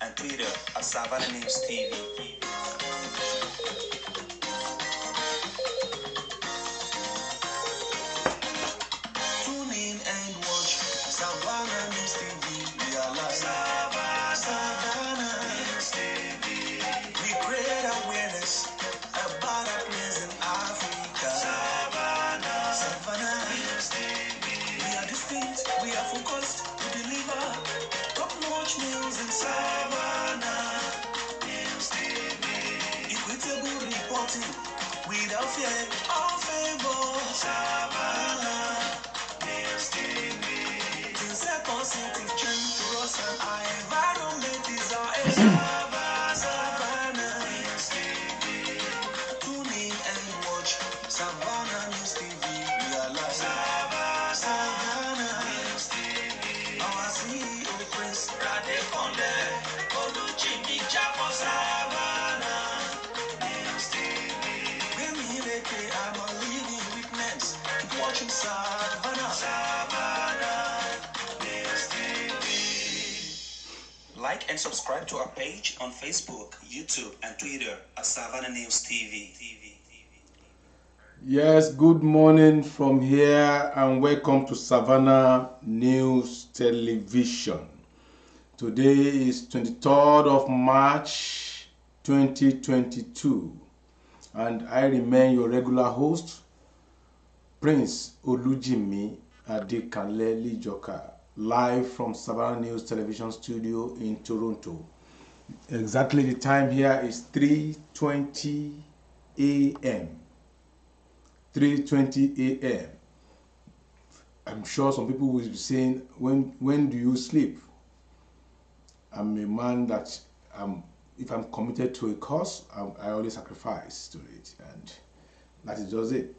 and Twitter at Savannah News TV. Tune in and watch Savannah News TV. We are live. Savannah News TV. We create awareness about our place in Africa. Savannah News TV. We are distinct, we are focused, we deliver top-notch news in Savannah News TV. Equitable reporting without fear or favor. Savannah News TV. Things are positive change to us and our environment is our Savannah News TV. Tune in and watch Savannah News TV. We are live. Savannah News TV. Our CEO Prince Radekonde Oluchimi Chapo. Savannah News TV. I'm a living witness. Keep watching Savannah News TV. Like and subscribe to our page on Facebook, YouTube, and Twitter at Savannah News TV. Yes, good morning from here and welcome to Savannah News Television. Today is 23rd of March 2022 and I remain your regular host, Prince Olujimi Adekanle Lijoka, live from Savannah News Television Studio in Toronto. Exactly the time here is 3:20 a.m. 3:20 a.m. I'm sure some people will be saying, when do you sleep? I'm a man that if I'm committed to a cause, I always sacrifice to it, and that is just it.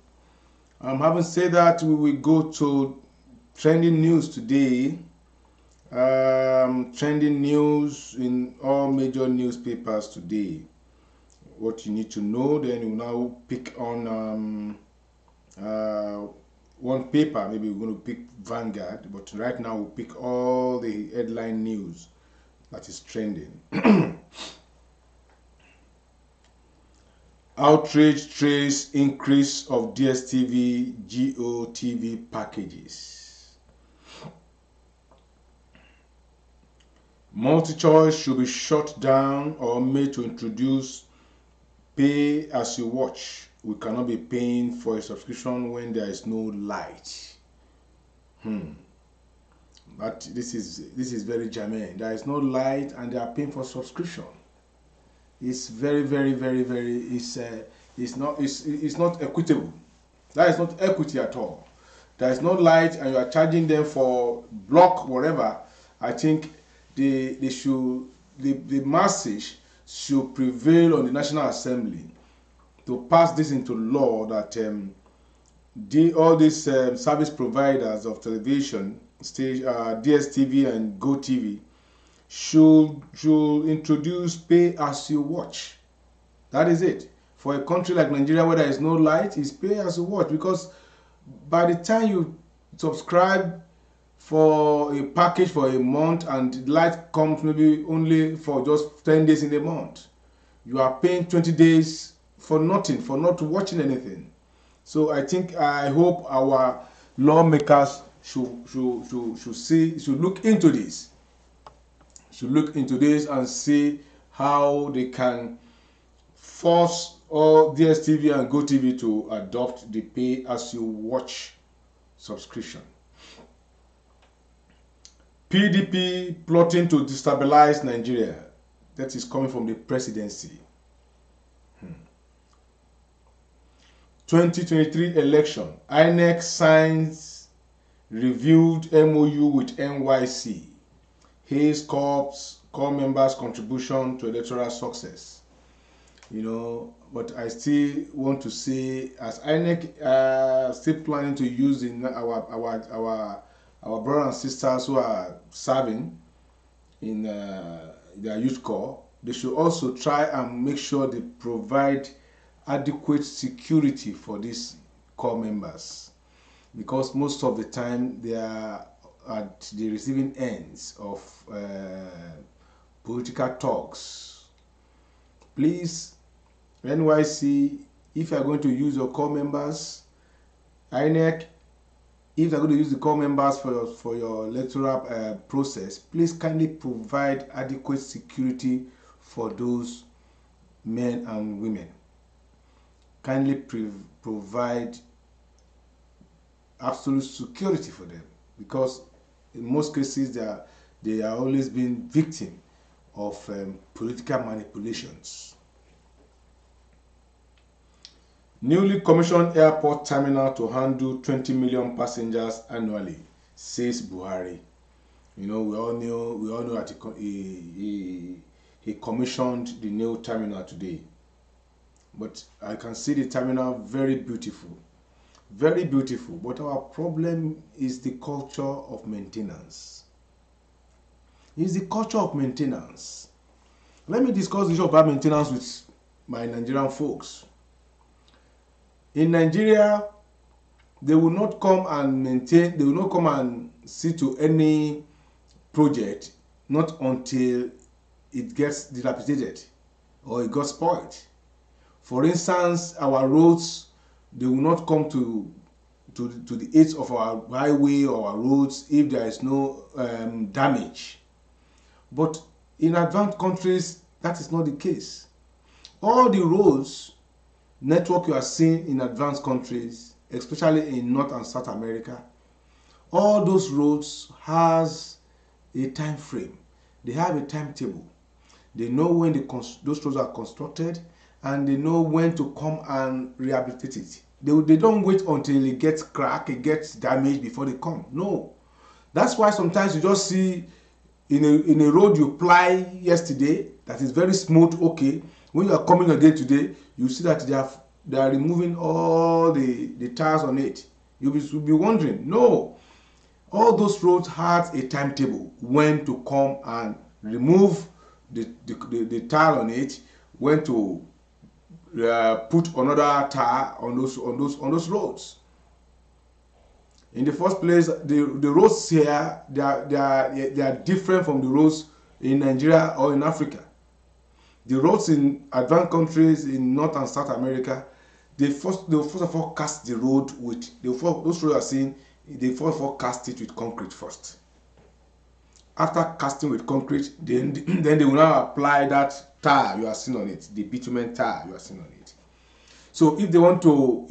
Having said that, we will go to trending news today. Trending news in all major newspapers today. What you need to know, then you now pick on one paper. Maybe we're going to pick Vanguard, but right now we'll pick all the headline news that is trending. Outrage trace increase of DSTV GOTV packages. Multi-choice should be shut down or made to introduce pay as you watch. We cannot be paying for a subscription when there is no light. But this is very germane. There is no light and they are paying for subscription. It's very it's not equitable. That is not equity at all. There is no light and you are charging them for block whatever. I think the masses should prevail on the National Assembly to pass this into law that all these service providers of television, DSTV and GoTV, should introduce pay as you watch. That is it. For a country like Nigeria where there is no light, it's pay as you watch, because by the time you subscribe for a package for a month and light comes maybe only for just 10 days in a month, you are paying 20 days for nothing, for not watching anything. So I hope our lawmakers should look into this. Should look into this and see how they can force all DSTV and GoTV to adopt the pay as you watch subscription. PDP plotting to destabilize Nigeria. That is coming from the presidency. 2023 election. INEC signs reviewed MOU with NYC. Hayes Corps core members' contribution to electoral success. But I still want to say, as INEC still planning to use in our brothers and sisters who are serving in their youth corps, they should also try and make sure they provide adequate security for these core members, because most of the time they are at the receiving ends of political talks. Please, NYC, if you are going to use your core members, INEC, if you are going to use the core members for your electoral process, please kindly provide adequate security for those men and women. Kindly provide absolute security for them, because in most cases they are always being victim of political manipulations. Newly commissioned airport terminal to handle 20 million passengers annually, says Buhari. You know, we all know that he commissioned the new terminal today. But I can see the terminal very beautiful. Very beautiful. But our problem is the culture of maintenance. It's the culture of maintenance. Let me discuss the issue about maintenance with my Nigerian folks. In Nigeria, they will not come and maintain, they will not come and see to any project not until it gets dilapidated or it got spoiled. For instance, our roads, they will not come to the aid of our highway or our roads if there is no damage. But in advanced countries, that is not the case. All the roads network you are seeing in advanced countries, especially in North and South America, all those roads has a time frame. They have a timetable. They know when those roads are constructed, and they know when to come and rehabilitate it. They don't wait until it gets cracked, it gets damaged before they come. No. That's why sometimes you just see in a road you ply yesterday that is very smooth, okay. When you are coming again today, you see that they are removing all the tires on it. You'll be wondering, no. All those roads have a timetable when to come and remove the tire on it, when to put another tire on those roads. In the first place, the roads here they are different from the roads in Nigeria or in Africa. The roads in advanced countries in North and South America, they first of all cast the road with those roads are seen. They first of all cast it with concrete first. After casting with concrete, then they will now apply that tire you are seeing on it, the bitumen tire you are seeing on it. So if they want to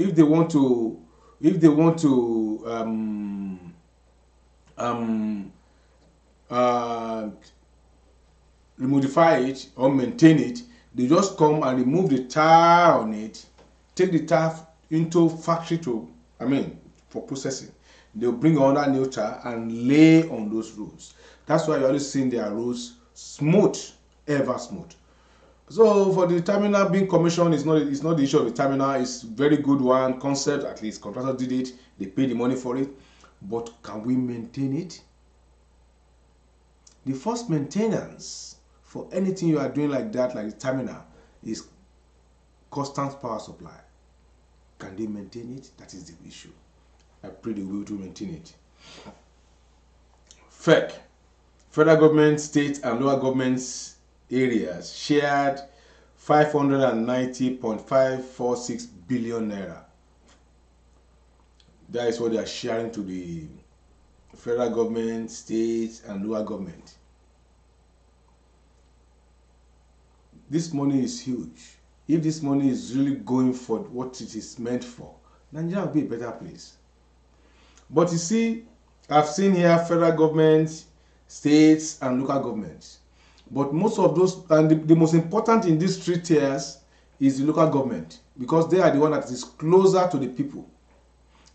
remodify it or maintain it, they just come and remove the tire on it, take the tire into factory for processing. They'll bring another new tire and lay on those roads. That's why you're always seeing their roads smooth, ever smooth. So for the terminal being commissioned, it's not the issue of the terminal. It's very good one concept. At least contractor did it. They paid the money for it. But can we maintain it? The first maintenance for anything you are doing like that, like the terminal, is constant power supply. Can they maintain it? That is the issue. I pray they will be able to maintain it. FEC, federal government, state and local governments areas shared 590.546 billion naira. That is what they are sharing to the federal government, state and local government. This money is huge. If this money is really going for what it is meant for, Nigeria will be a better place. But you see, I've seen here federal government, states and local governments. But most of those, and the most important in these three tiers is the local government, because they are the one that is closer to the people.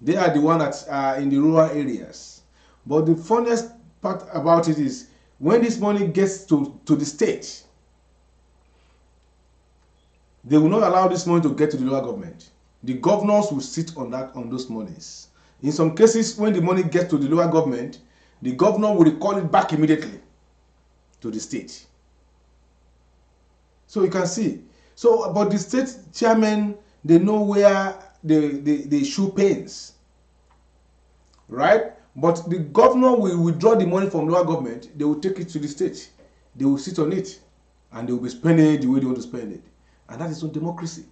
They are the one that are in the rural areas. But the funniest part about it is when this money gets to the state, they will not allow this money to get to the local government. The governors will sit on those monies. In some cases, when the money gets to the local government, the governor will recall it back immediately to the state. So you can see. So, but the state chairman, they know where the shoe pains, right? But the governor will withdraw the money from local government. They will take it to the state. they will sit on it and they will be spending it the way they want to spend it. And that is not democracy.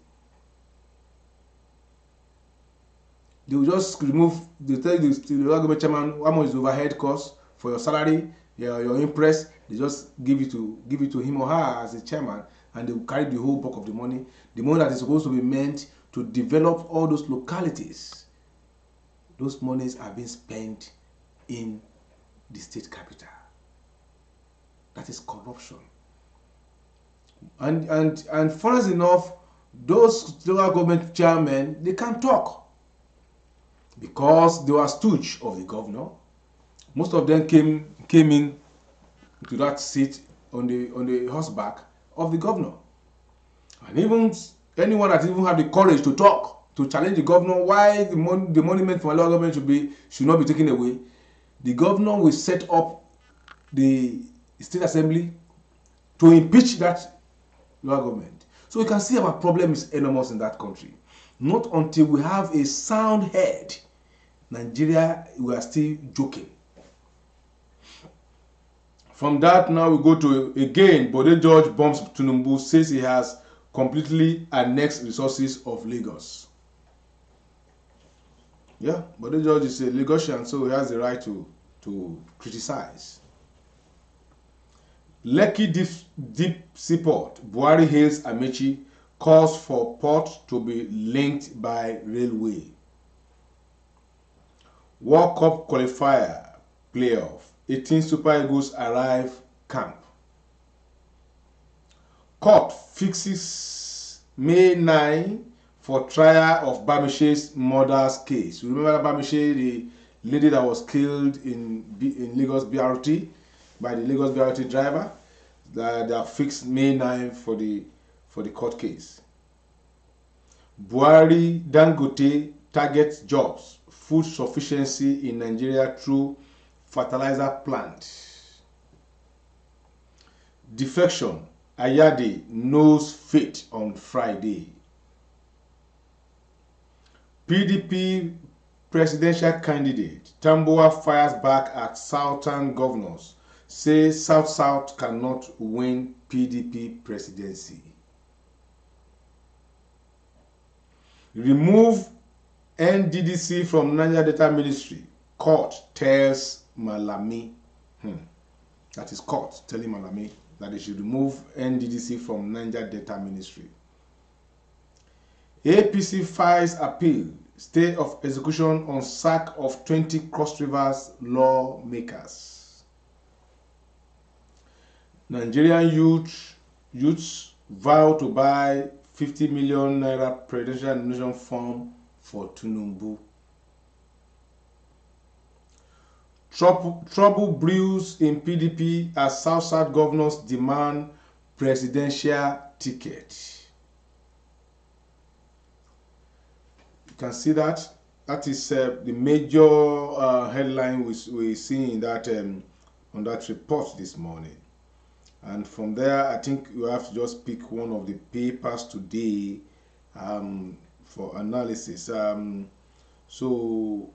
They will just remove, they tell the government chairman how much is overhead cost for your salary, your interest. They just give it to him or her as a chairman, and they will carry the whole bulk of the money that is supposed to be meant to develop all those localities. Those monies are being spent in the state capital. That is corruption. And funnily enough, those local government chairmen, they can talk because they were stooge of the governor. Most of them came in to that seat on the horseback of the governor. And even anyone that even have the courage to talk, to challenge the governor why the monument for local government should not be taken away, the governor will set up the state assembly to impeach that local government. So you can see our problem is enormous in that country. Not until we have a sound head, Nigeria, we are still joking. From that, now we go to, again, Bode George bombs Tinubu, says he has completely annexed resources of Lagos. Yeah, Bode George is a Lagosian, so he has the right to criticize. Lekki deep seaport, Buhari hails Amechi, calls for port to be linked by railway. World Cup qualifier playoff, 18 Super Eagles arrive camp. Court fixes May 9 for trial of Bamishe's murder's case. You remember Bamishe, the lady that was killed in Lagos BRT by the Lagos BRT driver? They are fixed May 9 for the court case. Buhari Dangote targets jobs, food sufficiency in Nigeria through fertilizer plant. Defection, Ayade knows fate on Friday. PDP presidential candidate Tambuwal fires back at Southern governors, says South cannot win PDP presidency. Remove NDDC from Niger Delta Ministry. Court tells Malami. That is court telling Malami that they should remove NDDC from Niger Delta Ministry. APC files appeal. Stay of execution on sack of 20 Cross Rivers lawmakers. Nigerian youths vow to buy 50 million naira presidential nomination form for Tinubu. Trouble brews in PDP as South governors demand presidential ticket. You can see that. That is the major headline we see in that on that report this morning. And from there, I think you have to just pick one of the papers today for analysis. So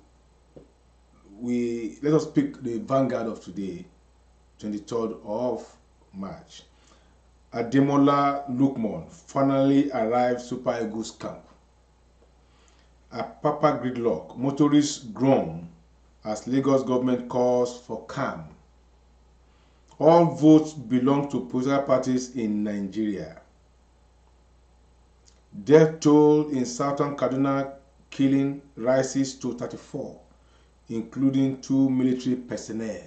let us pick the Vanguard of today, 23rd of March. Ademola Lukman finally arrived Super Eagles camp. Apapa gridlock, motorists groan as Lagos government calls for calm. All votes belong to political parties in Nigeria. Death toll in southern Kaduna killing rises to 34, including 2 military personnel.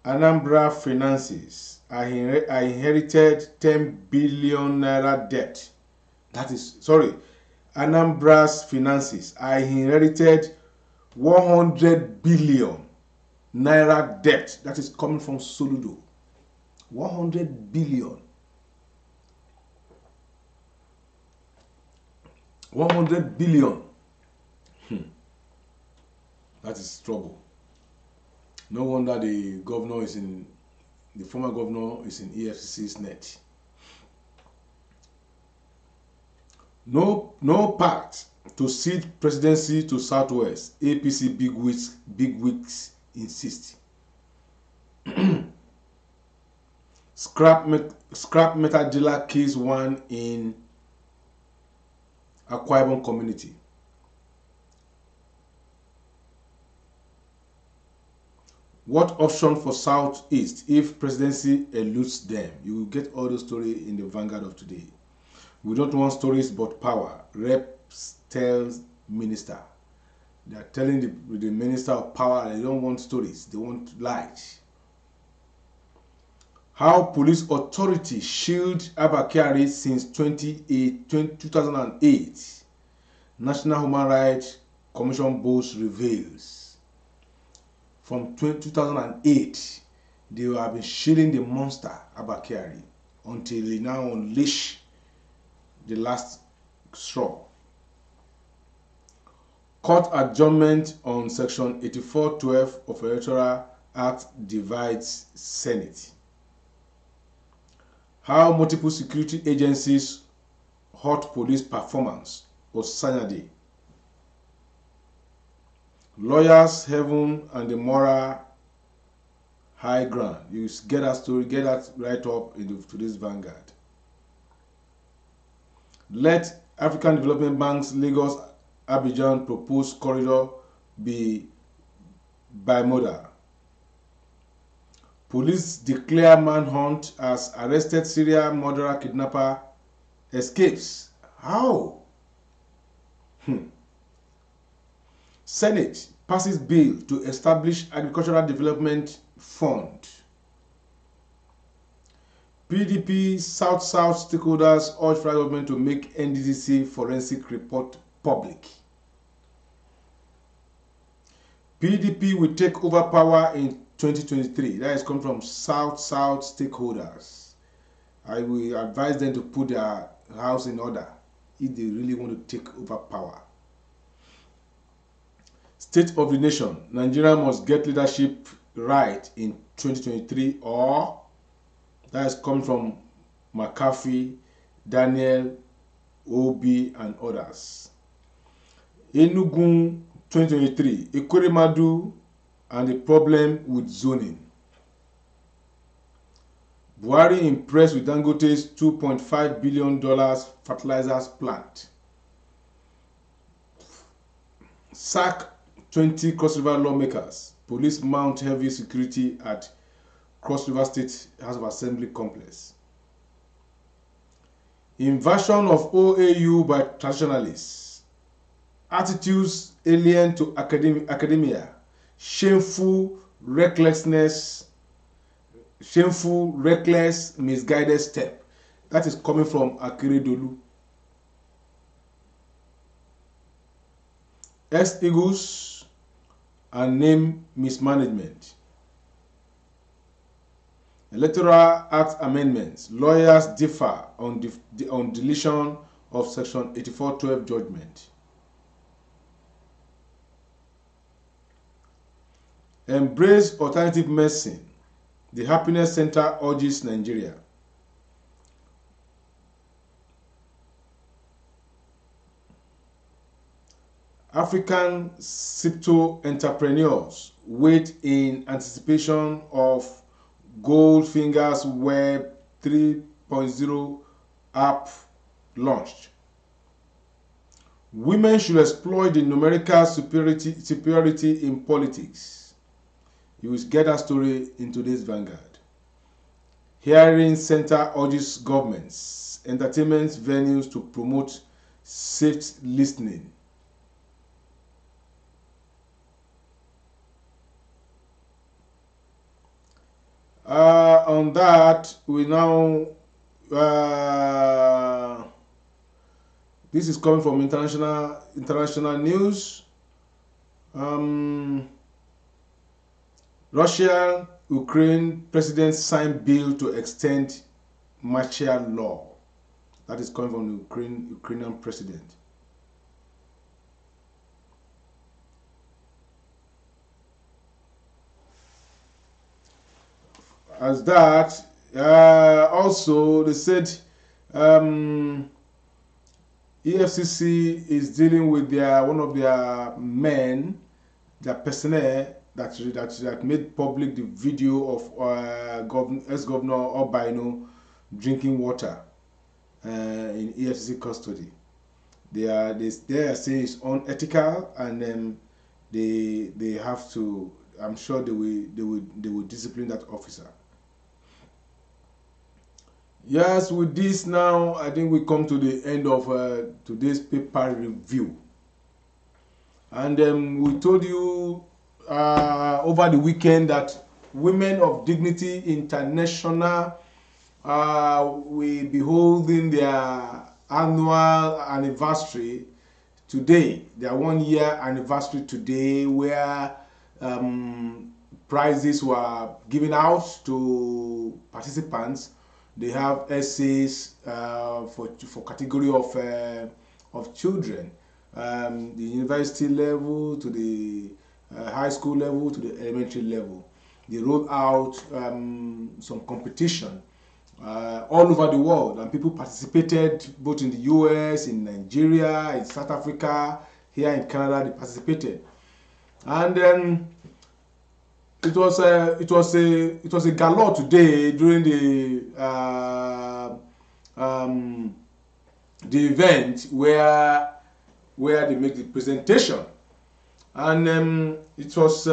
Anambra finances. I inherited 10 billion naira debt. Anambra's finances. I inherited 100 billion naira debt. That is coming from Soludo. 100 billion. 100 billion. That is trouble. No wonder the former governor is in EFCC's net. No pact to cede presidency to Southwest, APC bigwigs insist. Scrap metal dealer kills one in Akwa Ibom community. What option for Southeast if presidency eludes them? You will get all the story in the Vanguard of today. We don't want stories but power. Reps tells minister. They are telling the minister of power they don't want stories. They want lies. How police authority shield Abba Kyari since 2008. National Human Rights Commission boast reveals. From 2008, they have been shielding the monster Abba Kyari until they now unleash the last straw. Court adjournment on Section 84(12) of Electoral Act divides Senate. How multiple security agencies halt police performance Osanyade. Lawyers, heaven, and the moral high ground. You get that story, get that right up in today's Vanguard. Let African Development Bank's Lagos Abidjan proposed corridor be bimodal. Police declare manhunt as arrested serial murderer kidnapper escapes. How? Senate passes bill to establish Agricultural Development Fund. PDP South-South stakeholders urge federal government to make NDDC forensic report public. PDP will take over power in 2023. That is coming from South-South stakeholders. I will advise them to put their house in order if they really want to take over power. State of the nation. Nigeria must get leadership right in 2023, or that is coming from McCarthy, Daniel, Obi, and others. Enugu 2023, Ekweremadu and the problem with zoning. Buhari impressed with Dangote's $2.5 billion fertilizers plant. Sack 20 Cross River lawmakers. Police mount heavy security at Cross River State House of Assembly complex. Invasion of OAU by traditionalists. Attitudes alien to academia. Shameful, reckless, misguided step. That is coming from Akeredolu. Eagles and name mismanagement. Electoral Act amendments. Lawyers differ on deletion of Section 84(12) judgment. Embrace alternative medicine. The Happiness Center urges Nigeria. African crypto entrepreneurs wait in anticipation of Goldfinger's Web 3.0 app launched. Women should exploit the numerical superiority in politics. You will get that story in today's Vanguard. Hearing Center urges governments, entertainment venues to promote safe listening. On that, we now this is coming from international news. Russia-Ukraine president signed bill to extend martial law. That is coming from the Ukrainian president. As that, also they said EFCC is dealing with one of their men, their personnel that made public the video of ex-governor Obaino drinking water in EFCC custody. They are saying it's unethical, and they have to. I'm sure they will discipline that officer. Yes, with this now, I think we come to the end of today's paper review. And we told you over the weekend that Women of Dignity International will be holding their annual anniversary today, their 1 year anniversary today, where prizes were given out to participants. They have essays for category of children, the university level to the high school level to the elementary level. They rolled out some competition all over the world, and people participated both in the US, in Nigeria, in South Africa, here in Canada. They participated, and it was a galore today during the event where they make the presentation, and it was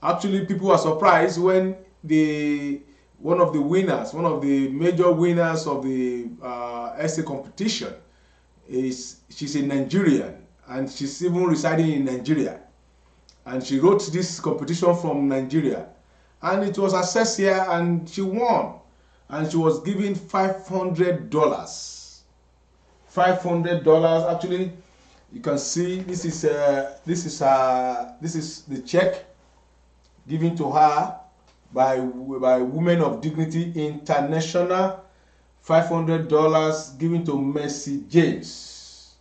actually people were surprised when one of the major winners of the essay competition she's a Nigerian, and she's even residing in Nigeria, and she wrote this competition from Nigeria, and it was assessed here, and she won, and she was given $500. $500. Actually, you can see this is the check given to her by Women of Dignity International. $500 given to Mercy James,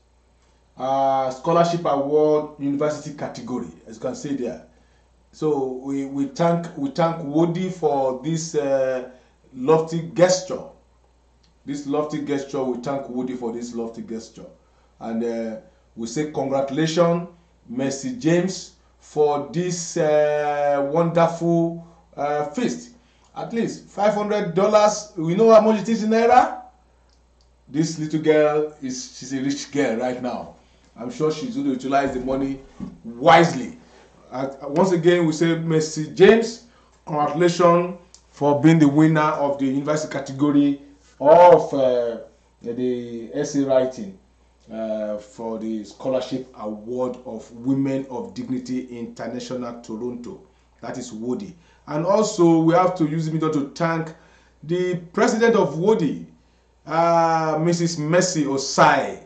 scholarship award, university category, as you can see there. So we thank Wodi for this lofty gesture. We thank Wodi for this lofty gesture, and we say congratulations, Mercy James, for this wonderful feast. At least $500. We know how much it is in naira. This little girl she's a rich girl right now. I'm sure she's going to utilize the money wisely. Once again, we say Mercy James, congratulations for being the winner of the university category of the essay writing for the scholarship award of Women of Dignity International Toronto. That is Wodi. And also we have to use the medium to thank the president of Wodi, Mrs. Mercy Osai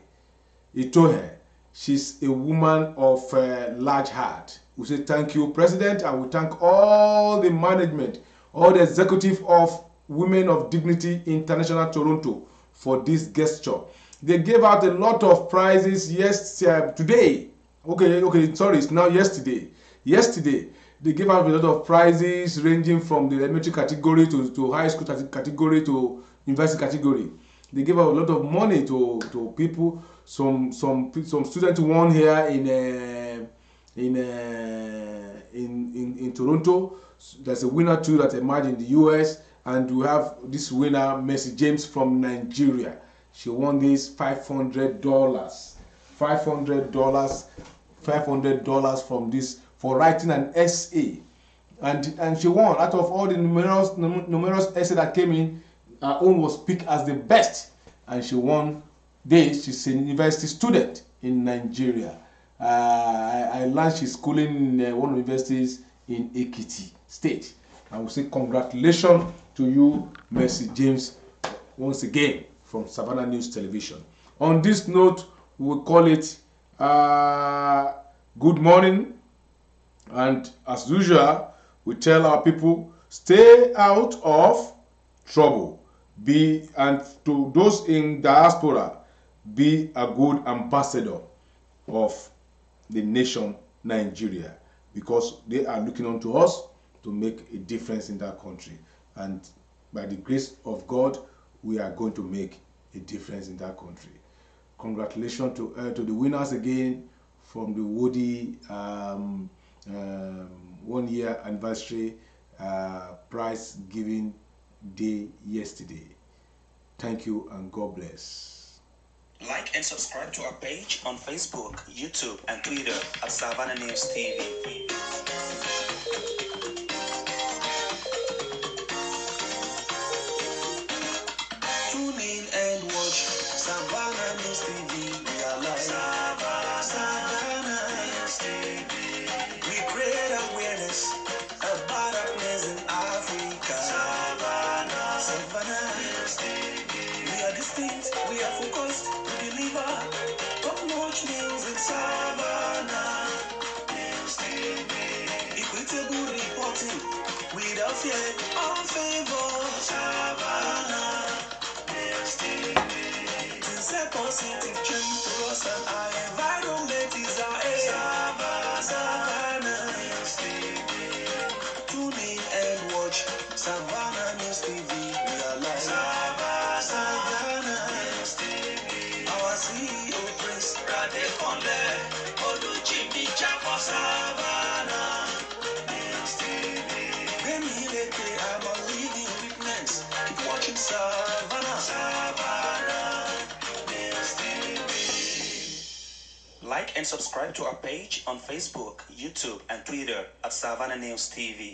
Itohe. She's a woman of large heart. We say thank you, President, and we thank all the management, all the executive of Women of Dignity International Toronto for this gesture. They gave out a lot of prizes today. It's now yesterday. Yesterday, they gave out a lot of prizes ranging from the elementary category to high school category to university category. They gave out a lot of money to people. Some students won here in Toronto. There's a winner too that emerged in the US, and we have this winner, Mercy James from Nigeria. She won this $500. $500 from this for writing an essay, and she won. Out of all the numerous essays that came in, her own was picked as the best, and she won this. She's a university student in Nigeria. I learned she's schooling in one of the universities in Ekiti State. I will say congratulations to you, Mercy James, once again from Savannah News Television. On this note, we will call it good morning, and as usual, we tell our people, stay out of trouble. And to those in diaspora, be a good ambassador of the nation Nigeria, because they are looking unto us to make a difference in that country, and by the grace of God, we are going to make a difference in that country. congratulations to the winners again from the Woody 1 year anniversary prize giving day yesterday. Thank you and God bless. Like and subscribe to our page on Facebook, YouTube, and Twitter at Savannah News TV. Tune in and watch Savannah News TV. We are live. Savannah News TV. We create awareness about our place in Africa. Savannah News TV. We are distinct, we are focused, we deliver top-notch news in Savannah News TV. Equitable reporting without fear or favor. Savannah News TV. Since a positive change to us and our environment is our aim. Savannah News TV. Tune in and watch Savannah News TV. We are live. Savannah News TV. Our CEO Prince Radekonle Oluchimi Chapo. Savannah News TV. Bemi Leke, I'm a living witness. Keep watching Savannah. Savannah News TV. Like and subscribe to our page on Facebook, YouTube, and Twitter at Savannah News TV.